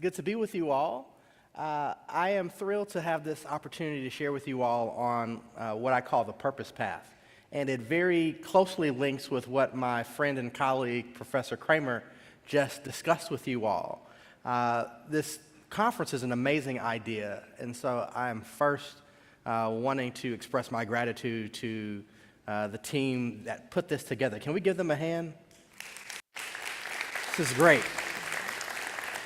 good to be with you all. I am thrilled to have this opportunity to share with you all on what I call the purpose path. And it very closely links with what my friend and colleague, Professor Kramer, just discussed with you all. This conference is an amazing idea, and so I am first wanting to express my gratitude to the team that put this together. Can we give them a hand? This is great.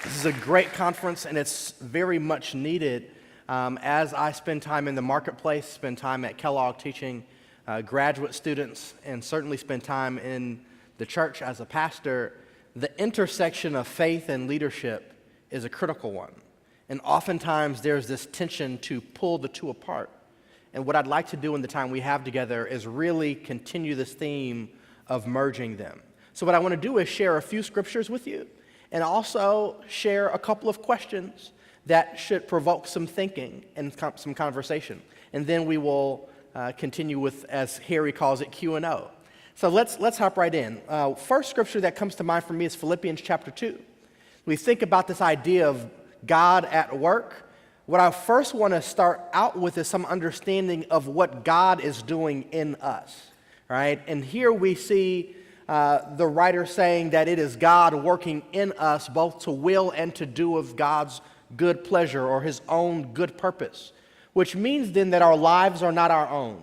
This is a great conference, and it's very much needed as I spend time in the marketplace, spend time at Kellogg teaching graduate students, and certainly spend time in the church as a pastor. The intersection of faith and leadership is a critical one. And oftentimes there's this tension to pull the two apart. And what I'd like to do in the time we have together is really continue this theme of merging them. So what I want to do is share a few scriptures with you, and also share a couple of questions that should provoke some thinking and some conversation. And then we will continue with, as Harry calls it, Q&O. So let's hop right in. First scripture that comes to mind for me is Philippians chapter 2. We think about this idea of God at work. What I first want to start out with is some understanding of what God is doing in us, right? And here we see the writer saying that it is God working in us both to will and to do of God's good pleasure or his own good purpose, which means then that our lives are not our own.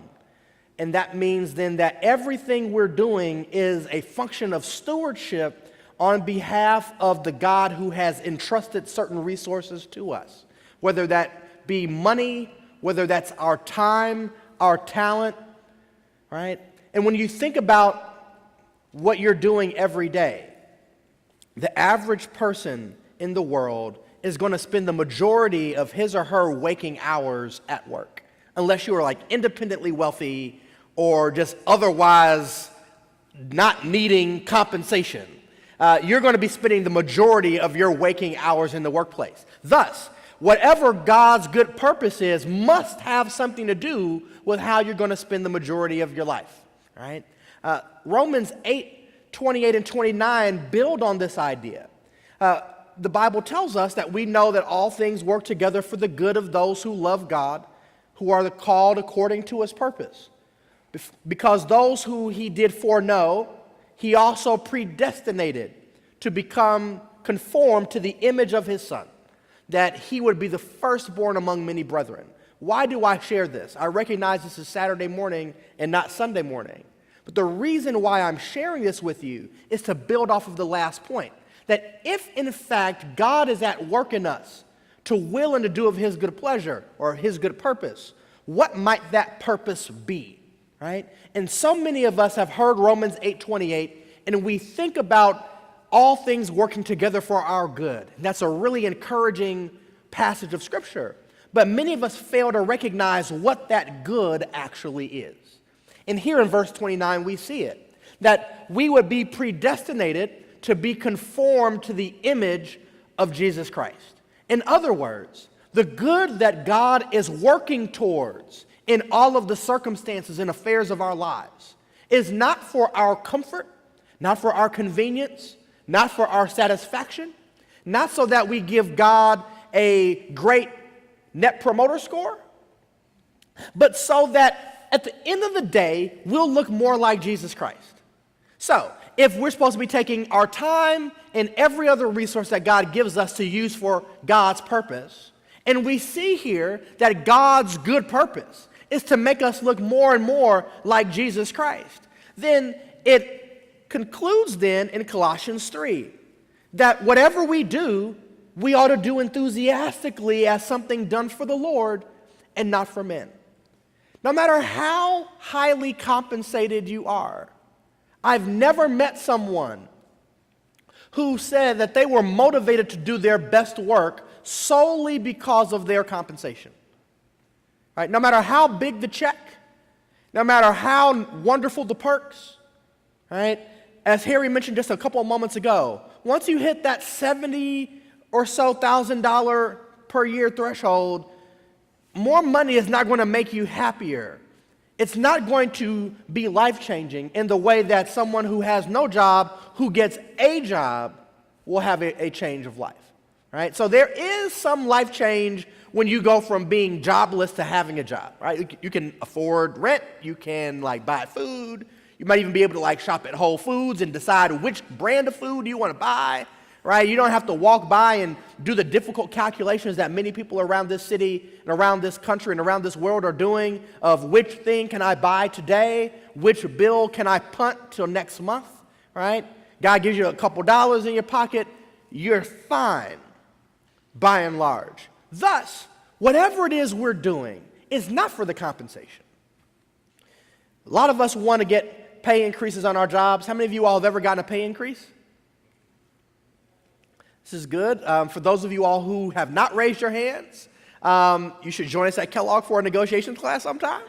And that means then that everything we're doing is a function of stewardship on behalf of the God who has entrusted certain resources to us, whether that be money, whether that's our time, our talent, right? And when you think about what you're doing every day, the average person in the world is going to spend the majority of his or her waking hours at work, unless you are like independently wealthy or just otherwise not needing compensation. You're going to be spending the majority of your waking hours in the workplace. Thus, whatever God's good purpose is must have something to do with how you're going to spend the majority of your life, right? Romans 8:28 and 29 build on this idea. The Bible tells us that we know that all things work together for the good of those who love God, who are called according to his purpose. Because those who he did foreknow, he also predestinated to become conformed to the image of his Son, that he would be the firstborn among many brethren. Why do I share this? I recognize this is Saturday morning and not Sunday morning. But the reason why I'm sharing this with you is to build off of the last point, that if in fact God is at work in us to will and to do of his good pleasure or his good purpose, what might that purpose be, right? And so many of us have heard Romans 8:28, and we think about all things working together for our good. And that's a really encouraging passage of Scripture. But many of us fail to recognize what that good actually is. And here in verse 29, we see it, that we would be predestinated to be conformed to the image of Jesus Christ. In other words, the good that God is working towards in all of the circumstances and affairs of our lives is not for our comfort, not for our convenience, not for our satisfaction, not so that we give God a great net promoter score, but so that at the end of the day, we'll look more like Jesus Christ. So, if we're supposed to be taking our time and every other resource that God gives us to use for God's purpose, and we see here that God's good purpose is to make us look more and more like Jesus Christ, then it concludes then in Colossians 3 that whatever we do, we ought to do enthusiastically as something done for the Lord and not for men. No matter how highly compensated you are, I've never met someone who said that they were motivated to do their best work solely because of their compensation. Right? No matter how big the check, no matter how wonderful the perks, right? As Harry mentioned just a couple of moments ago, once you hit that $70,000 or so per year threshold, more money is not going to make you happier. It's not going to be life-changing in the way that someone who has no job, who gets a job, will have a change of life, right? So there is some life change when you go from being jobless to having a job, right? You can afford rent, you can like buy food, you might even be able to like shop at Whole Foods and decide which brand of food you want to buy, right? You don't have to walk by and do the difficult calculations that many people around this city and around this country and around this world are doing of which thing can I buy today, which bill can I punt till next month, right? God gives you a couple dollars in your pocket, you're fine by and large. Thus, whatever it is we're doing is not for the compensation. A lot of us want to get pay increases on our jobs. How many of you all have ever gotten a pay increase? This is good. For those of you all who have not raised your hands, you should join us at Kellogg for a negotiation class sometime.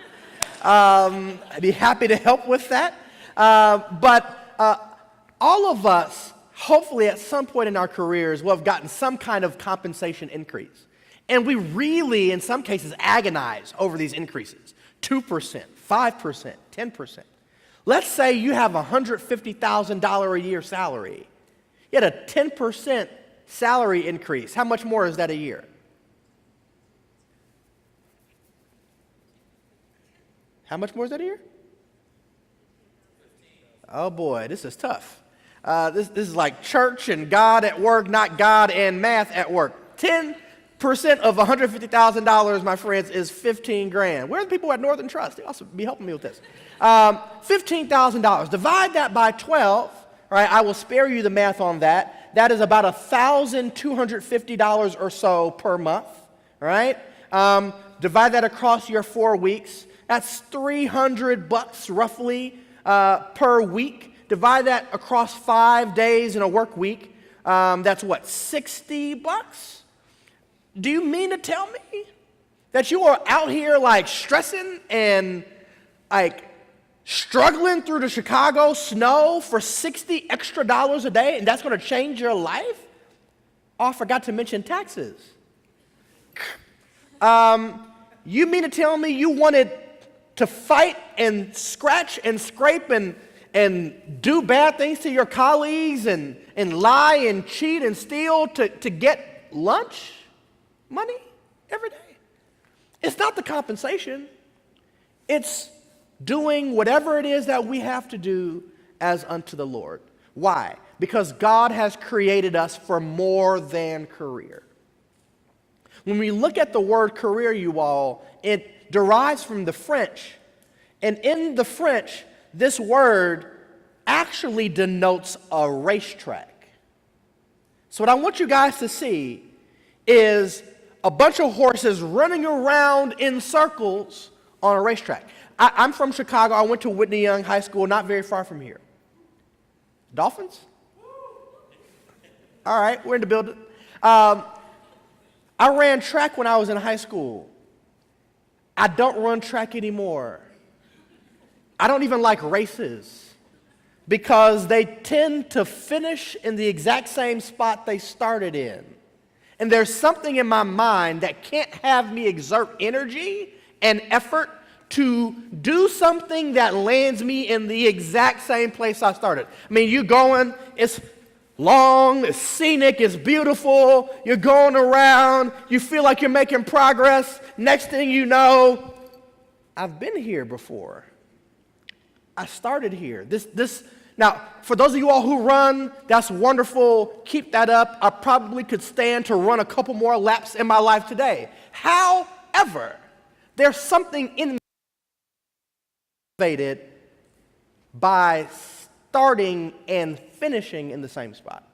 I'd be happy to help with that. But all of us, hopefully at some point in our careers, will have gotten some kind of compensation increase. And we really, in some cases, agonize over these increases. 2%, 5%, 10%. Let's say you have a $150,000 a year salary. You had a 10% salary increase. How much more is that a year? How much more is that a year? Oh boy, this is tough. This is like church and God at work, not God and math at work. 10% of $150,000, my friends, is $15,000. Where are the people at Northern Trust? They also be helping me with this. $15,000. Divide that by 12, right? I will spare you the math on that. That is about $1,250 or so per month, right? Divide that across your 4 weeks. That's $300 roughly per week. Divide that across 5 days in a work week. That's what, $60? Do you mean to tell me that you are out here like stressing and like struggling through the Chicago snow for $60 extra a day and that's going to change your life? Oh, I forgot to mention taxes. You mean to tell me you wanted to fight and scratch and scrape and do bad things to your colleagues and lie and cheat and steal to get lunch money every day? It's not the compensation. It's doing whatever it is that we have to do as unto the Lord. Why? Because God has created us for more than career. When we look at the word career, you all, it derives from the French. And in the French, this word actually denotes a racetrack. So what I want you guys to see is a bunch of horses running around in circles on a racetrack. I'm from Chicago. I went to Whitney Young High School, not very far from here. Dolphins? All right, we're in the building. I ran track when I was in high school. I don't run track anymore. I don't even like races because they tend to finish in the exact same spot they started in. And there's something in my mind that can't have me exert energy and effort to do something that lands me in the exact same place I started. I mean, you're going, it's long, it's scenic, it's beautiful, you're going around, you feel like you're making progress. Next thing you know, I've been here before. I started here. Now, for those of you all who run, that's wonderful. Keep that up. I probably could stand to run a couple more laps in my life today. However, there's something in me motivated by starting and finishing in the same spot.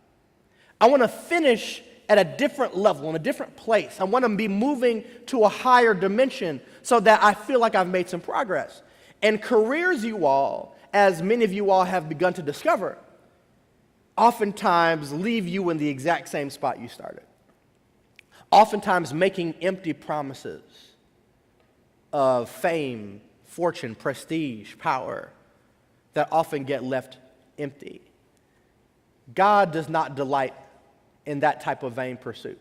I want to finish at a different level, in a different place. I want to be moving to a higher dimension so that I feel like I've made some progress. And careers, you all, as many of you all have begun to discover, oftentimes leave you in the exact same spot you started. Oftentimes making empty promises of fame, fortune, prestige, power that often get left empty. God does not delight in that type of vain pursuit.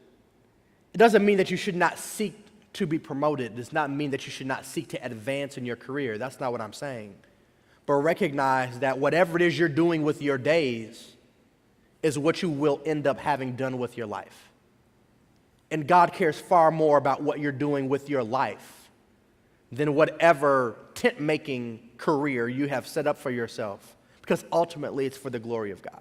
It doesn't mean that you should not seek to be promoted. It does not mean that you should not seek to advance in your career. That's not what I'm saying. But recognize that whatever it is you're doing with your days is what you will end up having done with your life. And God cares far more about what you're doing with your life than whatever tent-making career you have set up for yourself, because ultimately it's for the glory of God.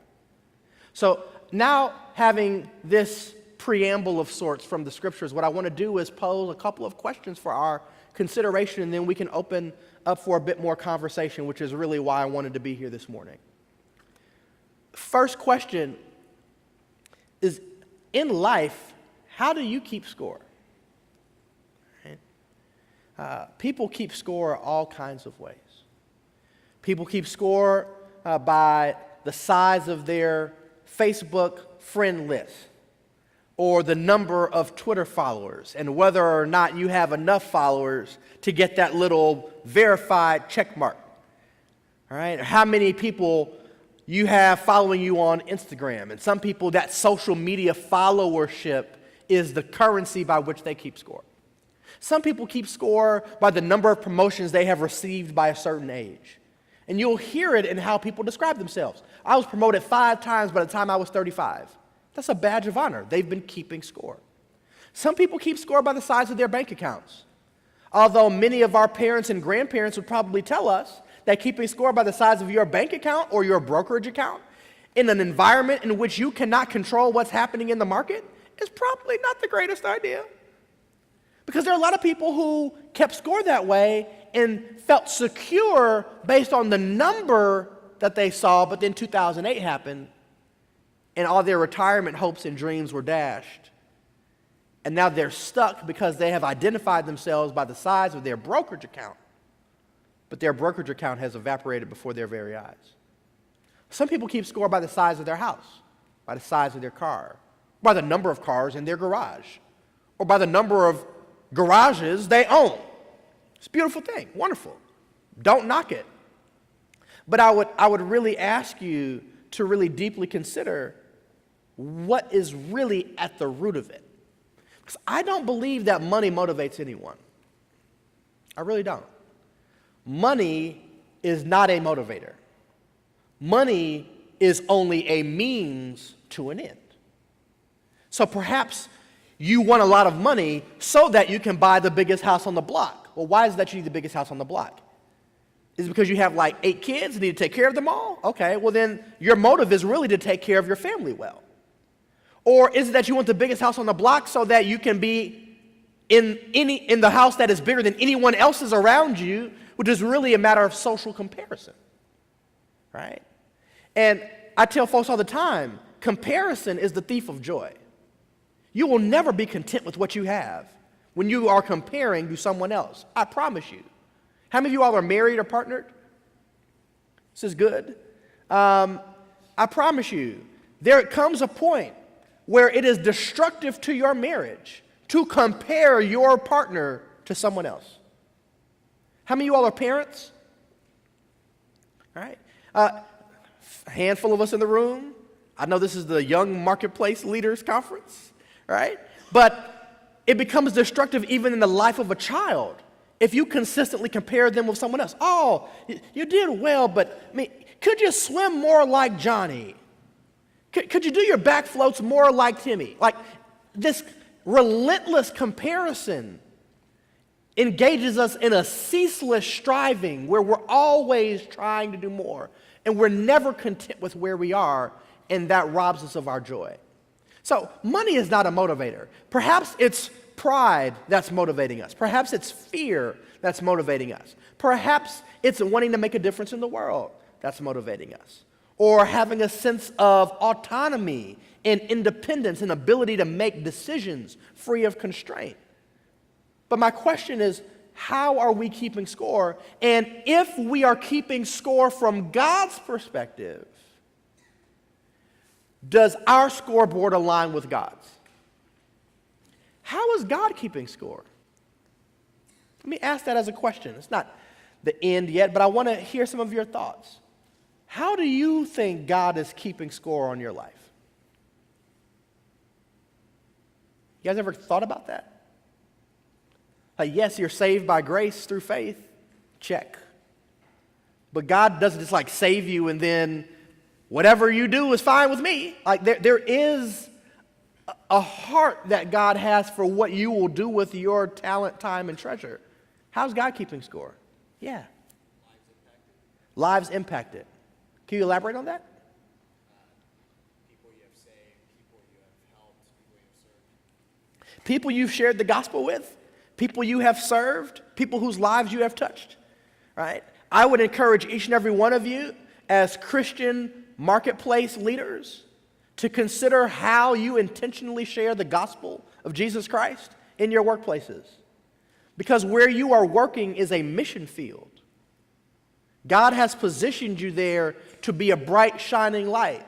So now, having this preamble of sorts from the scriptures, what I want to do is pose a couple of questions for our consideration, and then we can open up for a bit more conversation, which is really why I wanted to be here this morning. First question is, in life, how do you keep score? Right? People keep score all kinds of ways. People keep score by the size of their Facebook friend list, or the number of Twitter followers, and whether or not you have enough followers to get that little verified check mark. All right? Or how many people you have following you on Instagram. And some people, that social media followership is the currency by which they keep score. Some people keep score by the number of promotions they have received by a certain age. And you'll hear it in how people describe themselves. I was promoted 5 times by the time I was 35. That's a badge of honor. They've been keeping score. Some people keep score by the size of their bank accounts. Although many of our parents and grandparents would probably tell us that keeping score by the size of your bank account or your brokerage account in an environment in which you cannot control what's happening in the market is probably not the greatest idea. Because there are a lot of people who kept score that way and felt secure based on the number that they saw, but then 2008 happened and all their retirement hopes and dreams were dashed. And now they're stuck because they have identified themselves by the size of their brokerage account, but their brokerage account has evaporated before their very eyes. Some people keep score by the size of their house, by the size of their car, by the number of cars in their garage, or by the number of garages they own. It's a beautiful thing, wonderful. Don't knock it. But I would really ask you to really deeply consider what is really at the root of it. Because I don't believe that money motivates anyone. I really don't. Money is not a motivator. Money is only a means to an end. So perhaps you want a lot of money so that you can buy the biggest house on the block. Well, why is it that you need the biggest house on the block? Is it because you have like 8 kids and need to take care of them all? Okay, well then your motive is really to take care of your family well. Or is it that you want the biggest house on the block so that you can be in the house that is bigger than anyone else's around you, which is really a matter of social comparison, right? And I tell folks all the time, comparison is the thief of joy. You will never be content with what you have when you are comparing to someone else. I promise you. How many of you all are married or partnered? This is good. I promise you, there comes a point where it is destructive to your marriage to compare your partner to someone else. How many of you all are parents? All right. A handful of us in the room. I know this is the Young Marketplace Leaders Conference, right? But it becomes destructive even in the life of a child if you consistently compare them with someone else. Oh, you did well, but I mean, could you swim more like Johnny? Could you do your back floats more like Timmy? Like this relentless comparison engages us in a ceaseless striving where we're always trying to do more and we're never content with where we are, and that robs us of our joy. So money is not a motivator. Perhaps it's pride that's motivating us. Perhaps it's fear that's motivating us. Perhaps it's wanting to make a difference in the world that's motivating us. Or having a sense of autonomy and independence and ability to make decisions free of constraint. But my question is, how are we keeping score? And if we are keeping score from God's perspective, does our scoreboard align with God's? How is God keeping score? Let me ask that as a question. It's not the end yet, but I want to hear some of your thoughts. How do you think God is keeping score on your life? You guys ever thought about that? Like, yes, you're saved by grace through faith. Check. But God doesn't just like save you and then whatever you do is fine with me. Like there is a heart that God has for what you will do with your talent, time, and treasure. How's God keeping score? Yeah. Lives impacted. Can you elaborate on that? People you have saved, people you have helped, people you have served. People you've shared the gospel with, people you have served, people whose lives you have touched, right? I would encourage each and every one of you as Christian marketplace leaders to consider how you intentionally share the gospel of Jesus Christ in your workplaces. Because where you are working is a mission field. God has positioned you there to be a bright, shining light.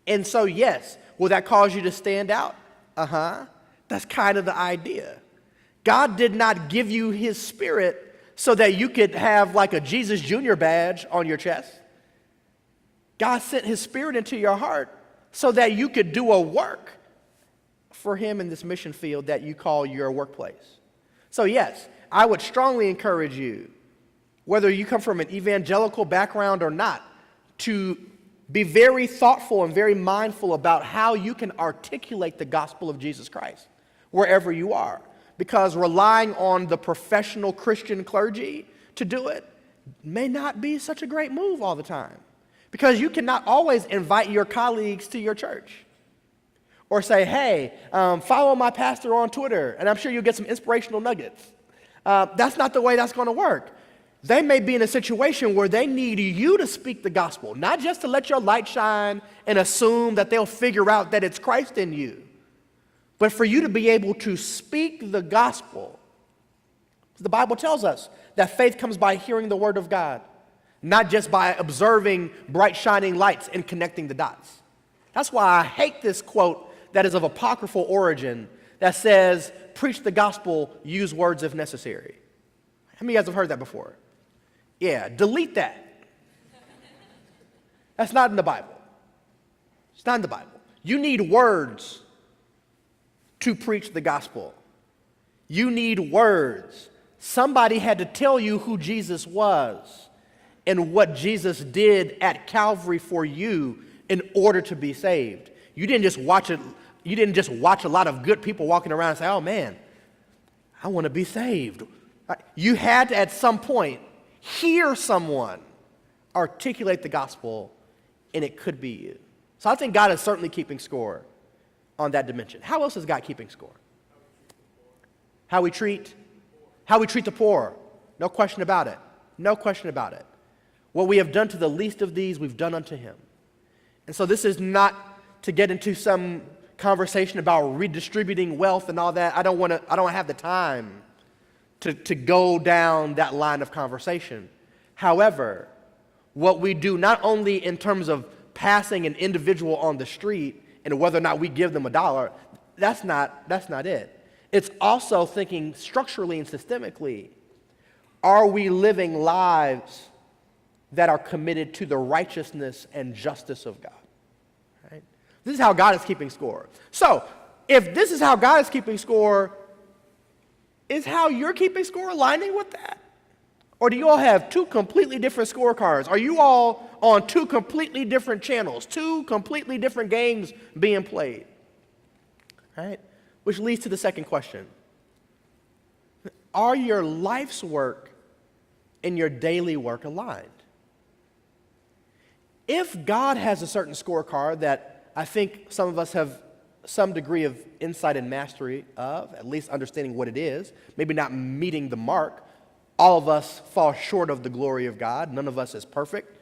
And so, yes, will that cause you to stand out? That's kind of the idea. God did not give you his spirit so that you could have like a Jesus Jr. badge on your chest. God sent his spirit into your heart so that you could do a work for him in this mission field that you call your workplace. So yes, I would strongly encourage you, whether you come from an evangelical background or not, to be very thoughtful and very mindful about how you can articulate the gospel of Jesus Christ wherever you are. Because relying on the professional Christian clergy to do it may not be such a great move all the time. Because you cannot always invite your colleagues to your church. Or say, hey, follow my pastor on Twitter, and I'm sure you'll get some inspirational nuggets. That's not the way that's going to work. They may be in a situation where they need you to speak the gospel, not just to let your light shine and assume that they'll figure out that it's Christ in you, but for you to be able to speak the gospel. The Bible tells us that faith comes by hearing the word of God, not just by observing bright shining lights and connecting the dots. That's why I hate this quote that is of apocryphal origin that says, preach the gospel, use words if necessary. How many of you guys have heard that before? Yeah, delete that. That's not in the Bible. It's not in the Bible. You need words to preach the gospel. You need words. Somebody had to tell you who Jesus was and what Jesus did at Calvary for you in order to be saved. You didn't just watch it. You didn't just watch a lot of good people walking around and say, oh man, I want to be saved. You had to at some point hear someone articulate the gospel, and it could be you. So I think God is certainly keeping score on that dimension. How else is God keeping score? How we treat the poor. No question about it. No question about it. What we have done to the least of these, we've done unto him. And so this is not to get into some conversation about redistributing wealth and all that. I don't have the time to go down that line of conversation. However, what we do not only in terms of passing an individual on the street and whether or not we give them $1, that's not it. It's also thinking structurally and systemically. Are we living lives that are committed to the righteousness and justice of God? Right? This is how God is keeping score. So, if this is how God is keeping score, is how you're keeping score aligning with that? Or do you all have two completely different scorecards? Are you all on two completely different channels, two completely different games being played? Right? Which leads to the second question. Are your life's work and your daily work aligned? If God has a certain scorecard that I think some of us have some degree of insight and mastery of, at least understanding what it is, maybe not meeting the mark, all of us fall short of the glory of God. None of us is perfect.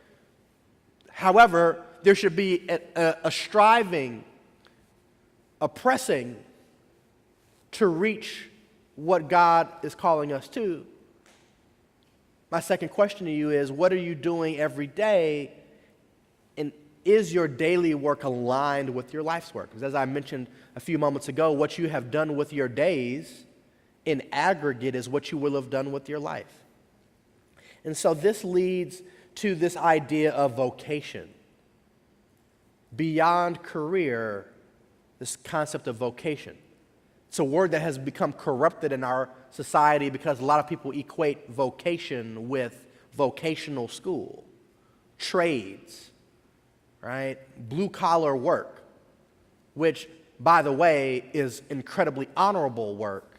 However, there should be a striving, a pressing to reach what God is calling us to. My second question to you is, what are you doing every day, and is your daily work aligned with your life's work? Because as I mentioned a few moments ago, what you have done with your days in aggregate is what you will have done with your life. And so this leads to this idea of vocation. Beyond career, this concept of vocation. It's a word that has become corrupted in our society because a lot of people equate vocation with vocational school, trades, right? Blue-collar work, which by the way, is incredibly honorable work.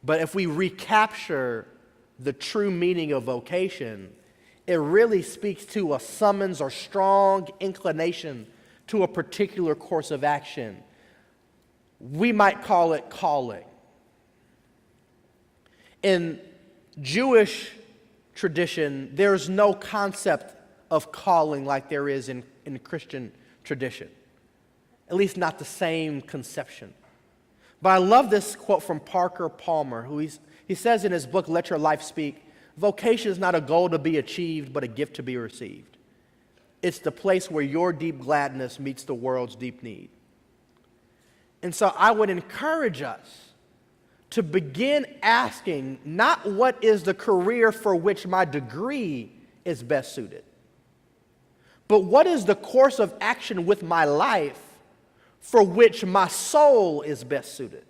But if we recapture the true meaning of vocation, it really speaks to a summons or strong inclination to a particular course of action. We might call it calling. In Jewish tradition, there's no concept of calling like there is in Christian tradition, at least not the same conception. But I love this quote from Parker Palmer, who he says in his book, Let Your Life Speak, vocation is not a goal to be achieved, but a gift to be received. It's the place where your deep gladness meets the world's deep need. And so I would encourage us to begin asking not what is the career for which my degree is best suited, but what is the course of action with my life for which my soul is best suited,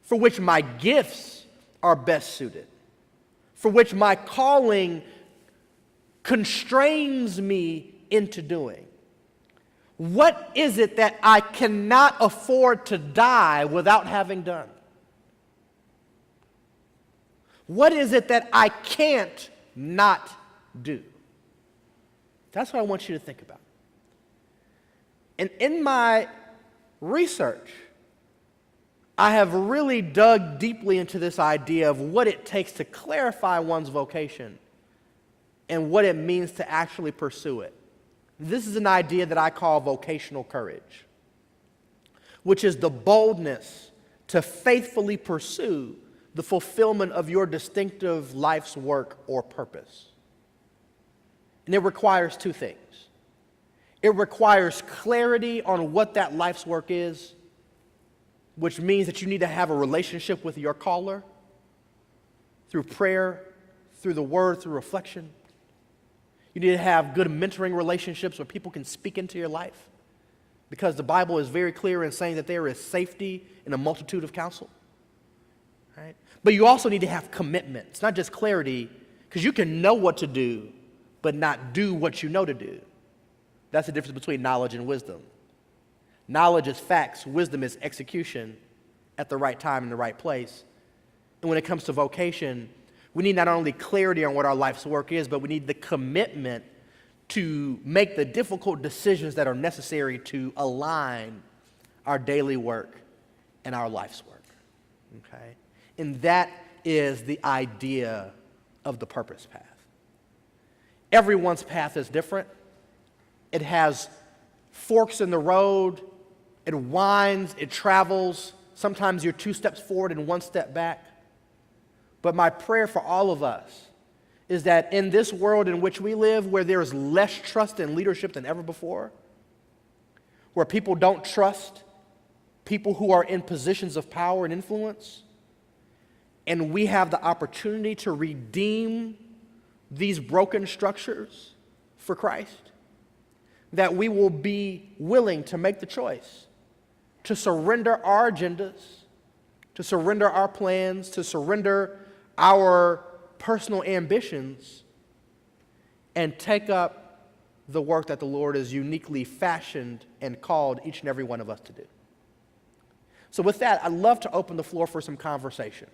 for which my gifts are best suited, for which my calling constrains me into doing. What is it that I cannot afford to die without having done? What is it that I can't not do? That's what I want you to think about. And in my research, I have really dug deeply into this idea of what it takes to clarify one's vocation and what it means to actually pursue it. This is an idea that I call vocational courage, which is the boldness to faithfully pursue the fulfillment of your distinctive life's work or purpose. And it requires two things. It requires clarity on what that life's work is, which means that you need to have a relationship with your caller through prayer, through the word, through reflection. You need to have good mentoring relationships where people can speak into your life, because the Bible is very clear in saying that there is safety in a multitude of counsel. Right? But you also need to have commitment. It's not just clarity, because you can know what to do, but not do what you know to do. That's the difference between knowledge and wisdom. Knowledge is facts. Wisdom is execution at the right time in the right place. And when it comes to vocation, we need not only clarity on what our life's work is, but we need the commitment to make the difficult decisions that are necessary to align our daily work and our life's work. Okay? And that is the idea of the purpose path. Everyone's path is different. It has forks in the road. It winds, it travels. Sometimes you're 2 steps forward and 1 step back. But my prayer for all of us is that in this world in which we live, where there is less trust in leadership than ever before, where people don't trust people who are in positions of power and influence, and we have the opportunity to redeem these broken structures for Christ, that we will be willing to make the choice to surrender our agendas, to surrender our plans, to surrender our personal ambitions, and take up the work that the Lord has uniquely fashioned and called each and every one of us to do. So with that, I'd love to open the floor for some conversation.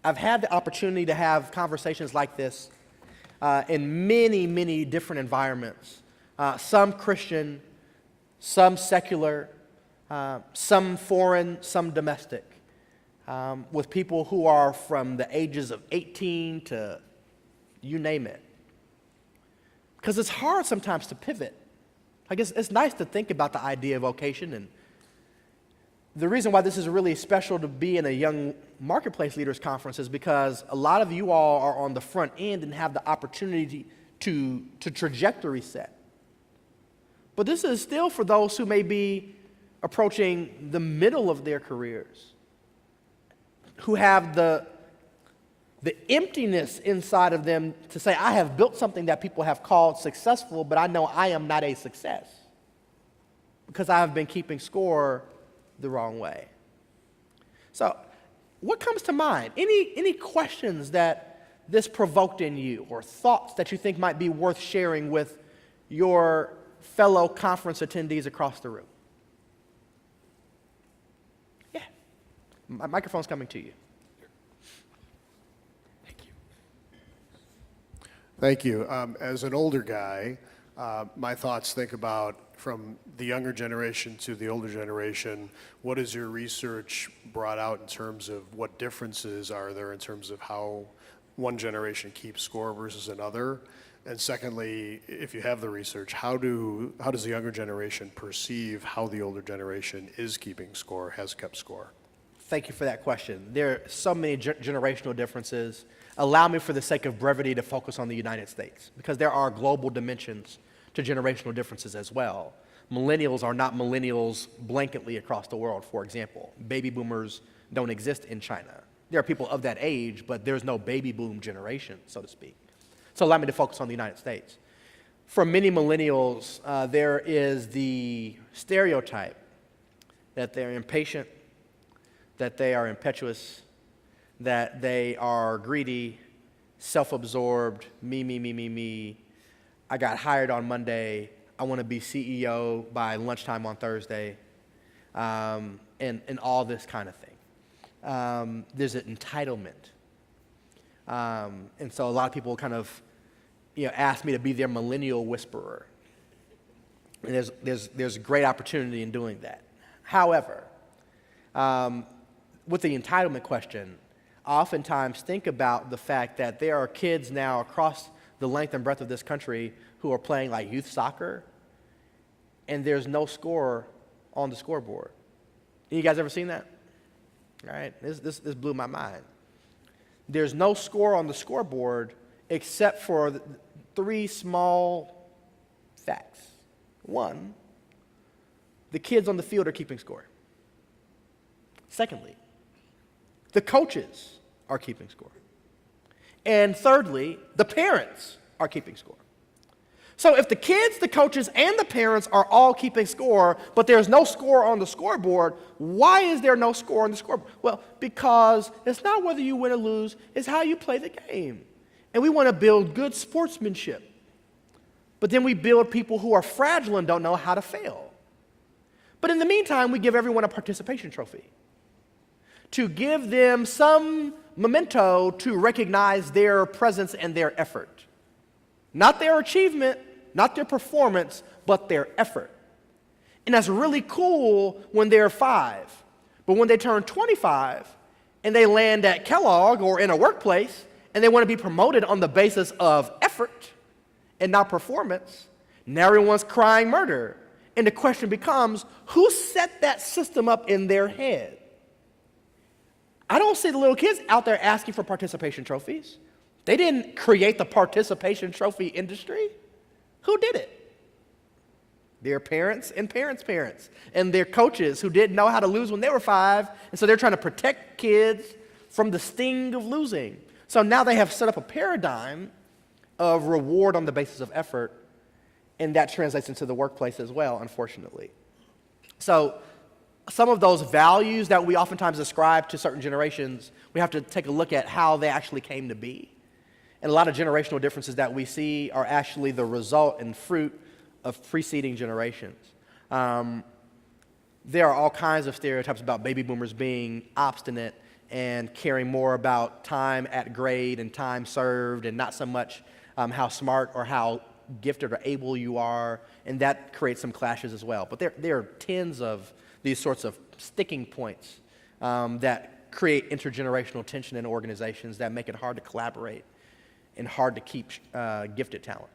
I've had the opportunity to have conversations like this in many, many different environments. Some Christian, some secular, some foreign, some domestic, with people who are from the ages of 18 to you name it. Because it's hard sometimes to pivot. I guess it's nice to think about the idea of vocation, and the reason why this is really special to be in a young marketplace leaders conference is because a lot of you all are on the front end and have the opportunity to trajectory set. But this is still for those who may be approaching the middle of their careers, who have the emptiness inside of them to say, I have built something that people have called successful, but I know I am not a success because I have been keeping score the wrong way. So what comes to mind? Any questions that this provoked in you, or thoughts that you think might be worth sharing with your fellow conference attendees across the room? Microphone's coming to you. Thank you. As an older guy, my thoughts think about from the younger generation to the older generation, what has your research brought out in terms of what differences are there in terms of how one generation keeps score versus another? And secondly, if you have the research, how does the younger generation perceive how the older generation is keeping score, has kept score? Thank you for that question. There are so many generational differences. Allow me, for the sake of brevity, to focus on the United States, because there are global dimensions to generational differences as well. Millennials are not millennials blanketly across the world, for example. Baby boomers don't exist in China. There are people of that age, but there's no baby boom generation, so to speak. So allow me to focus on the United States. For many millennials, there is the stereotype that they're impatient, that they are impetuous, that they are greedy, self-absorbed, me. I got hired on Monday. I want to be CEO by lunchtime on Thursday, and all this kind of thing. There's an entitlement. And so a lot of people kind of, ask me to be their millennial whisperer. And there's great opportunity in doing that. However, with the entitlement question, I oftentimes think about the fact that there are kids now across the length and breadth of this country who are playing like youth soccer, and there's no score on the scoreboard. You guys ever seen that? All right, this blew my mind. There's no score on the scoreboard except for three small facts. One, the kids on the field are keeping score. Secondly, the coaches are keeping score. And thirdly, the parents are keeping score. So if the kids, the coaches, and the parents are all keeping score, but there's no score on the scoreboard, why is there no score on the scoreboard? Well, because it's not whether you win or lose, it's how you play the game. And we want to build good sportsmanship. But then we build people who are fragile and don't know how to fail. But in the meantime, we give everyone a participation trophy to give them some memento to recognize their presence and their effort. Not their achievement, not their performance, but their effort. And that's really cool when they're 5. But when they turn 25 and they land at Kellogg or in a workplace and they want to be promoted on the basis of effort and not performance, now everyone's crying murder. And the question becomes, who set that system up in their head? I don't see the little kids out there asking for participation trophies. They didn't create the participation trophy industry. Who did it? Their parents and parents' parents and their coaches who didn't know how to lose when they were 5, and so they're trying to protect kids from the sting of losing. So now they have set up a paradigm of reward on the basis of effort, and that translates into the workplace as well, unfortunately. So some of those values that we oftentimes ascribe to certain generations, we have to take a look at how they actually came to be. And a lot of generational differences that we see are actually the result and fruit of preceding generations. There are all kinds of stereotypes about baby boomers being obstinate and caring more about time at grade and time served and not so much how smart or how gifted or able you are, and that creates some clashes as well. But there are tens of these sorts of sticking points that create intergenerational tension in organizations that make it hard to collaborate and hard to keep gifted talent.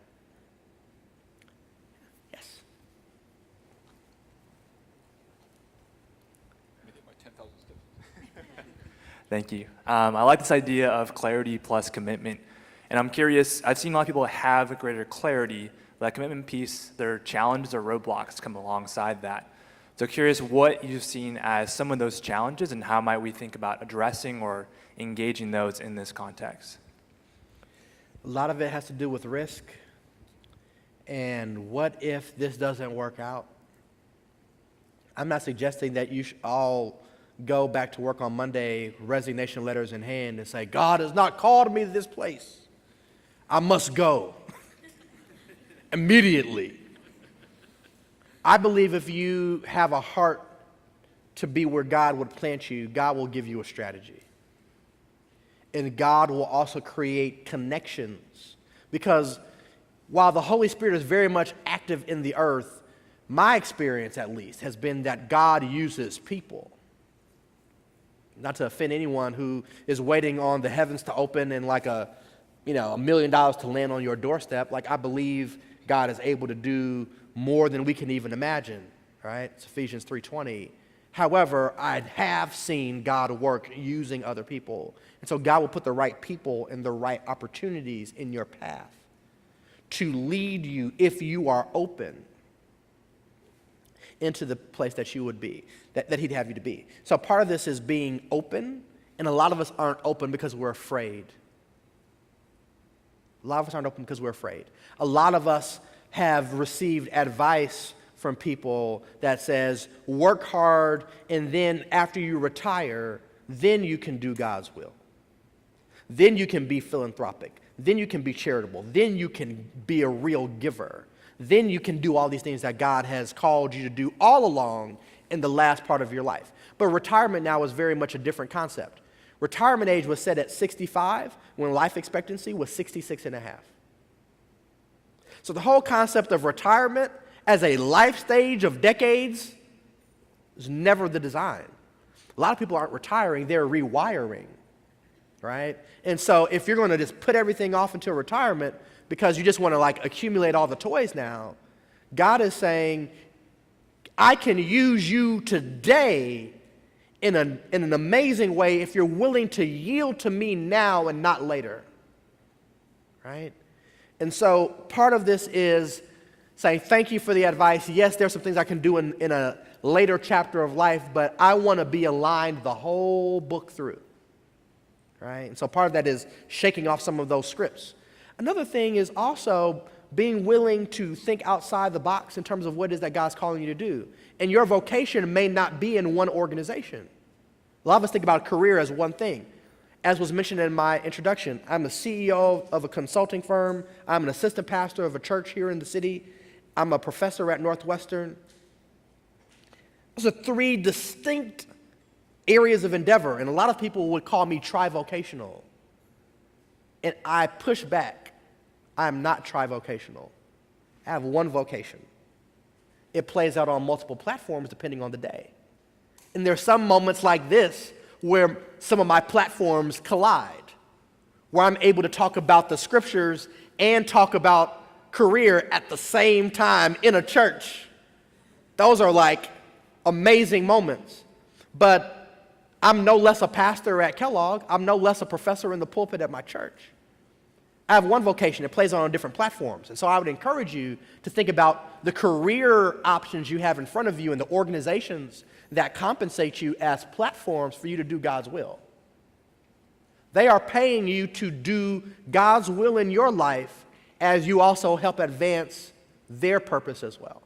Yes? Thank you. I like this idea of clarity plus commitment. And I'm curious, I've seen a lot of people have greater clarity, but that commitment piece, there are challenges or roadblocks come alongside that. So curious what you've seen as some of those challenges and how might we think about addressing or engaging those in this context? A lot of it has to do with risk and what if this doesn't work out. I'm not suggesting that you should all go back to work on Monday, resignation letters in hand, and say, God has not called me to this place. I must go immediately. I believe if you have a heart to be where God would plant you, God will give you a strategy. And God will also create connections. Because while the Holy Spirit is very much active in the earth, my experience at least has been that God uses people. Not to offend anyone who is waiting on the heavens to open and like $1 million to land on your doorstep. Like, I believe God is able to do more than we can even imagine, right? It's Ephesians 3:20. However, I have seen God work using other people. And so God will put the right people and the right opportunities in your path to lead you, if you are open, into the place that you would be, that he'd have you to be. So part of this is being open, and a lot of us aren't open because we're afraid. A lot of us aren't open because we're afraid. A lot of us have received advice from people that says, work hard, and then after you retire, then you can do God's will. Then you can be philanthropic. Then you can be charitable. Then you can be a real giver. Then you can do all these things that God has called you to do all along in the last part of your life. But retirement now is very much a different concept. Retirement age was set at 65 when life expectancy was 66 and a half. So the whole concept of retirement as a life stage of decades is never the design. A lot of people aren't retiring, they're rewiring, right? And so if you're going to just put everything off until retirement because you just want to like accumulate all the toys now, God is saying, I can use you today in an amazing way if you're willing to yield to me now and not later, right? And so part of this is saying, thank you for the advice. Yes, there's some things I can do in a later chapter of life, but I want to be aligned the whole book through, right? And so part of that is shaking off some of those scripts. Another thing is also being willing to think outside the box in terms of what it is that God's calling you to do. And your vocation may not be in one organization. A lot of us think about career as one thing. As was mentioned in my introduction, I'm a CEO of a consulting firm. I'm an assistant pastor of a church here in the city. I'm a professor at Northwestern. Those are three distinct areas of endeavor, and a lot of people would call me trivocational. And I push back. I'm not trivocational. I have one vocation. It plays out on multiple platforms depending on the day. And there's some moments like this where some of my platforms collide, where I'm able to talk about the scriptures and talk about career at the same time in a church. Those are like amazing moments. But I'm no less a pastor at Kellogg. I'm no less a professor in the pulpit at my church. I have one vocation. It plays on different platforms. And so I would encourage you to think about the career options you have in front of you and the organizations that compensate you as platforms for you to do God's will. They are paying you to do God's will in your life as you also help advance their purpose as well.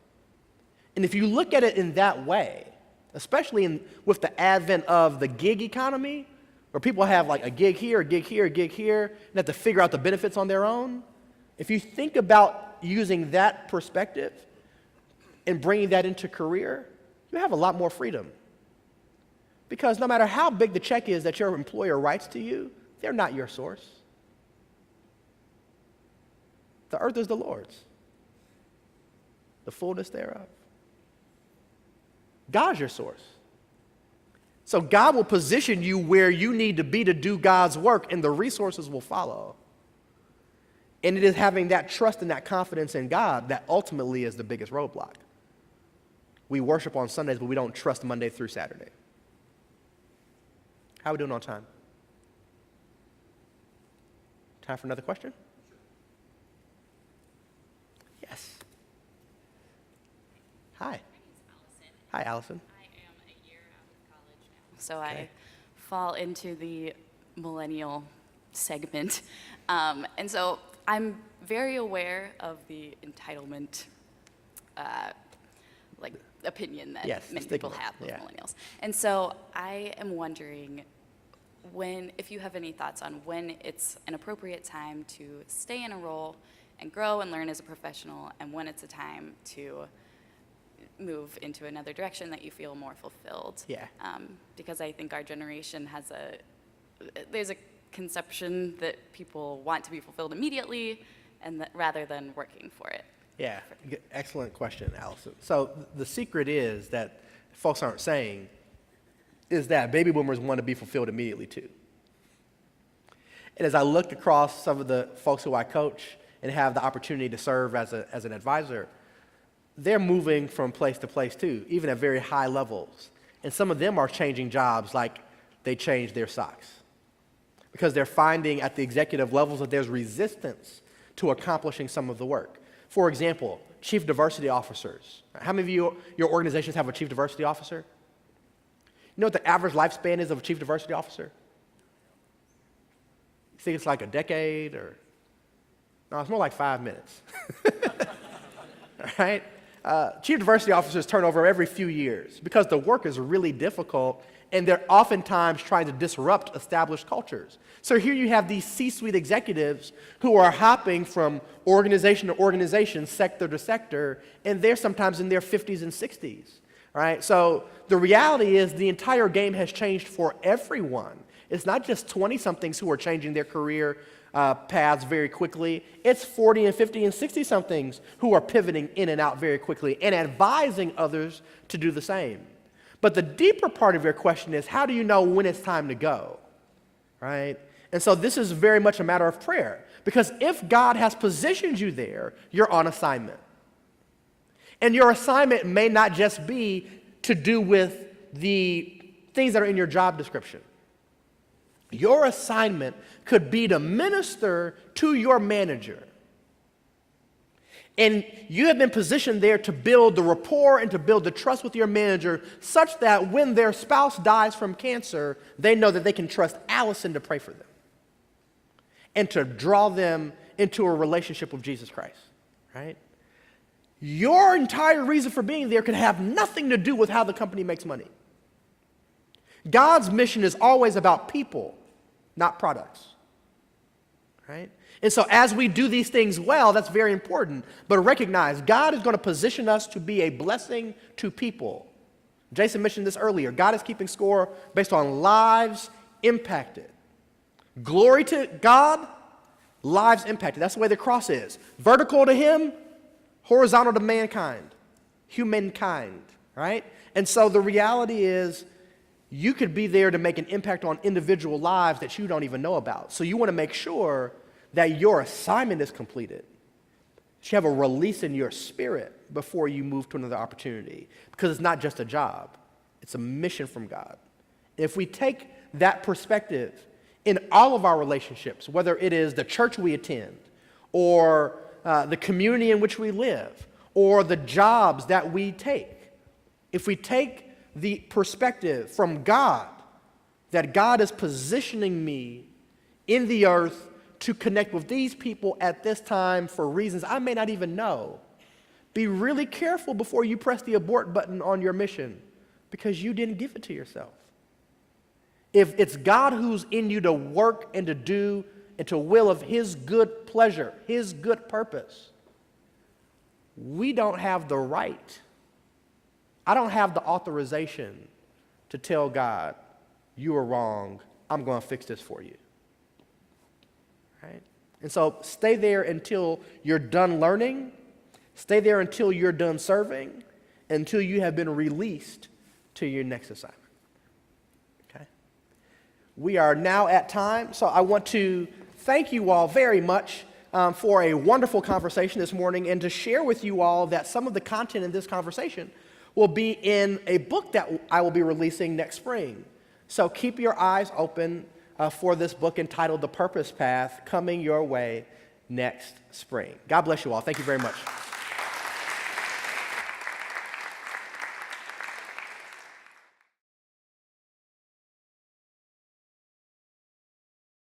And if you look at it in that way, especially with the advent of the gig economy, where people have like a gig here, a gig here, a gig here, and have to figure out the benefits on their own, if you think about using that perspective and bringing that into career, you have a lot more freedom. Because no matter how big the check is that your employer writes to you, they're not your source. The earth is the Lord's, the fullness thereof. God's your source. So God will position you where you need to be to do God's work, and the resources will follow. And it is having that trust and that confidence in God that ultimately is the biggest roadblock. We worship on Sundays, but we don't trust Monday through Saturday. How are we doing on time? Time for another question? Yes. Hi. My name's Allison. Hi, Allison. I am a year out of college now, so I fall into the millennial segment. And so I'm very aware of the entitlement opinion that Yes, many stigma, people have with yeah. millennials. And so I am wondering if you have any thoughts on when it's an appropriate time to stay in a role and grow and learn as a professional, and when it's a time to move into another direction that you feel more fulfilled. Yeah. Because I think our generation there's a conception that people want to be fulfilled immediately and that rather than working for it. Yeah, excellent question, Allison. So the secret is that folks aren't saying is that baby boomers want to be fulfilled immediately too. And as I look across some of the folks who I coach and have the opportunity to serve as an advisor, they're moving from place to place too, even at very high levels. And some of them are changing jobs like they changed their socks, because they're finding at the executive levels that there's resistance to accomplishing some of the work. For example, chief diversity officers. How many of your organizations have a chief diversity officer? You know what the average lifespan is of a chief diversity officer? You think it's like a decade or? No, it's more like 5 minutes. All right? Chief diversity officers turn over every few years because the work is really difficult and they're oftentimes trying to disrupt established cultures. So here you have these C-suite executives who are hopping from organization to organization, sector to sector, and they're sometimes in their 50s and 60s, right? So the reality is the entire game has changed for everyone. It's not just 20-somethings who are changing their career paths very quickly. It's 40 and 50 and 60-somethings who are pivoting in and out very quickly and advising others to do the same. But the deeper part of your question is, how do you know when it's time to go, right? And so this is very much a matter of prayer, because if God has positioned you there, you're on assignment. And your assignment may not just be to do with the things that are in your job description. Your assignment could be to minister to your manager. And you have been positioned there to build the rapport and to build the trust with your manager such that when their spouse dies from cancer, they know that they can trust Allison to pray for them and to draw them into a relationship with Jesus Christ, right? Your entire reason for being there could have nothing to do with how the company makes money. God's mission is always about people, not products, right? And so as we do these things well, that's very important. But recognize, God is going to position us to be a blessing to people. Jason mentioned this earlier. God is keeping score based on lives impacted. Glory to God, lives impacted. That's the way the cross is. Vertical to Him, horizontal to mankind, humankind, right? And so the reality is, you could be there to make an impact on individual lives that you don't even know about. So you want to make sure that your assignment is completed. You have a release in your spirit before you move to another opportunity, because it's not just a job. It's a mission from God. If we take that perspective in all of our relationships, whether it is the church we attend or the community in which we live or the jobs that we take, if we take the perspective from God that God is positioning me in the earth to connect with these people at this time for reasons I may not even know, be really careful before you press the abort button on your mission, because you didn't give it to yourself. If it's God who's in you to work and to do and to will of His good pleasure, His good purpose, we don't have the right. I don't have the authorization to tell God, you are wrong, I'm going to fix this for you. Right? And so stay there until you're done learning, stay there until you're done serving, until you have been released to your next assignment. Okay? We are now at time, so I want to thank you all very much for a wonderful conversation this morning, and to share with you all that some of the content in this conversation will be in a book that I will be releasing next spring. So keep your eyes open for this book entitled The Purpose Path, coming your way next spring. God bless you all. Thank you very much.